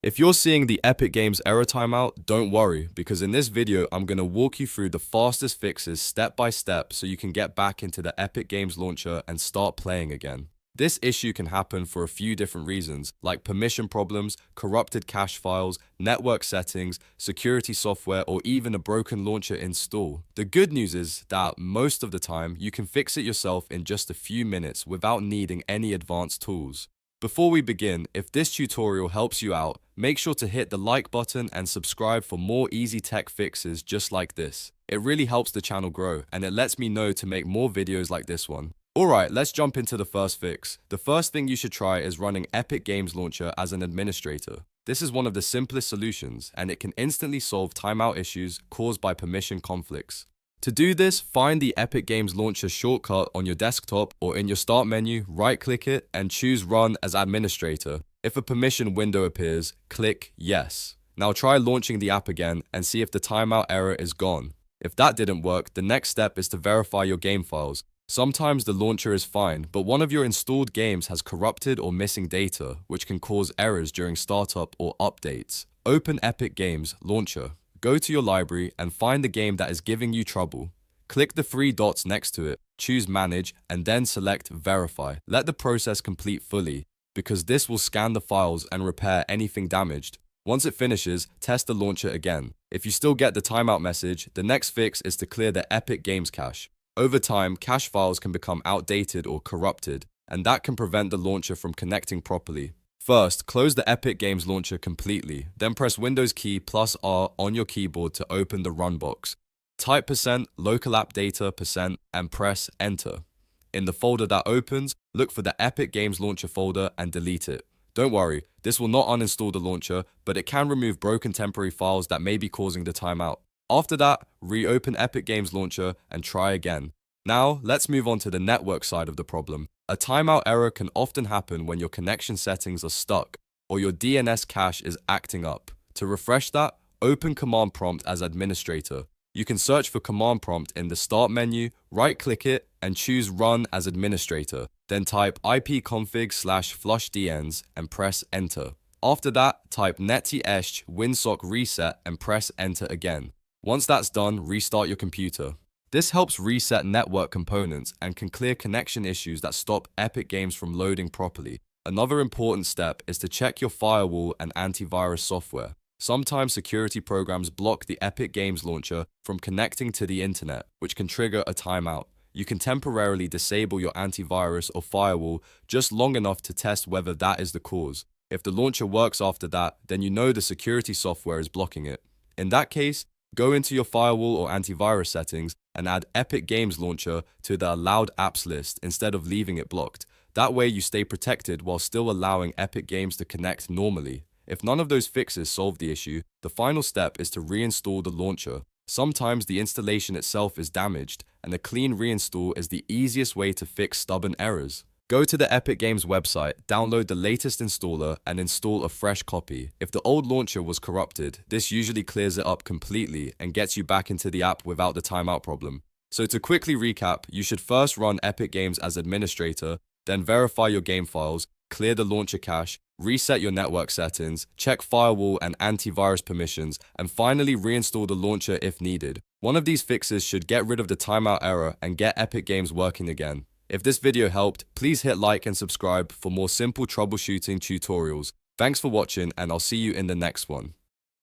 If you're seeing the Epic Games error timeout, don't worry, because in this video, I'm going to walk you through the fastest fixes step by step so you can get back into the Epic Games launcher and start playing again. This issue can happen for a few different reasons, like permission problems, corrupted cache files, network settings, security software, or even a broken launcher install. The good news is that most of the time, you can fix it yourself in just a few minutes without needing any advanced tools. Before we begin, if this tutorial helps you out, make sure to hit the like button and subscribe for more easy tech fixes just like this. It really helps the channel grow and it lets me know to make more videos like this one. Alright, let's jump into the first fix. The first thing you should try is running Epic Games Launcher as an administrator. This is one of the simplest solutions and it can instantly solve timeout issues caused by permission conflicts. To do this, find the Epic Games Launcher shortcut on your desktop or in your start menu, right-click it and choose Run as Administrator. If a permission window appears, click Yes. Now try launching the app again and see if the timeout error is gone. If that didn't work, the next step is to verify your game files. Sometimes the launcher is fine, but one of your installed games has corrupted or missing data, which can cause errors during startup or updates. Open Epic Games Launcher. Go to your library and find the game that is giving you trouble. Click the three dots next to it, choose Manage, and then select Verify. Let the process complete fully, because this will scan the files and repair anything damaged. Once it finishes, test the launcher again. If you still get the timeout message, the next fix is to clear the Epic Games cache. Over time, cache files can become outdated or corrupted, and that can prevent the launcher from connecting properly. First, close the Epic Games Launcher completely, then press Windows key +R on your keyboard to open the Run box. Type %local app data %, and press Enter. In the folder that opens, look for the Epic Games Launcher folder and delete it. Don't worry, this will not uninstall the launcher, but it can remove broken temporary files that may be causing the timeout. After that, reopen Epic Games Launcher and try again. Now, let's move on to the network side of the problem. A timeout error can often happen when your connection settings are stuck or your DNS cache is acting up. To refresh that, open Command Prompt as Administrator. You can search for Command Prompt in the Start menu, right-click it, and choose Run as Administrator. Then type ipconfig/flushdns and press Enter. After that, type netty-esh winsock reset and press Enter again. Once that's done, restart your computer. This helps reset network components and can clear connection issues that stop Epic Games from loading properly. Another important step is to check your firewall and antivirus software. Sometimes security programs block the Epic Games launcher from connecting to the internet, which can trigger a timeout. You can temporarily disable your antivirus or firewall just long enough to test whether that is the cause. If the launcher works after that, then you know the security software is blocking it. In that case, go into your firewall or antivirus settings and add Epic Games Launcher to the allowed apps list instead of leaving it blocked. That way you stay protected while still allowing Epic Games to connect normally. If none of those fixes solve the issue, the final step is to reinstall the launcher. Sometimes the installation itself is damaged, and a clean reinstall is the easiest way to fix stubborn errors. Go to the Epic Games website, download the latest installer, and install a fresh copy. If the old launcher was corrupted, this usually clears it up completely and gets you back into the app without the timeout problem. So to quickly recap, you should first run Epic Games as administrator, then verify your game files, clear the launcher cache, reset your network settings, check firewall and antivirus permissions, and finally reinstall the launcher if needed. One of these fixes should get rid of the timeout error and get Epic Games working again. If this video helped, please hit like and subscribe for more simple troubleshooting tutorials. Thanks for watching and I'll see you in the next one.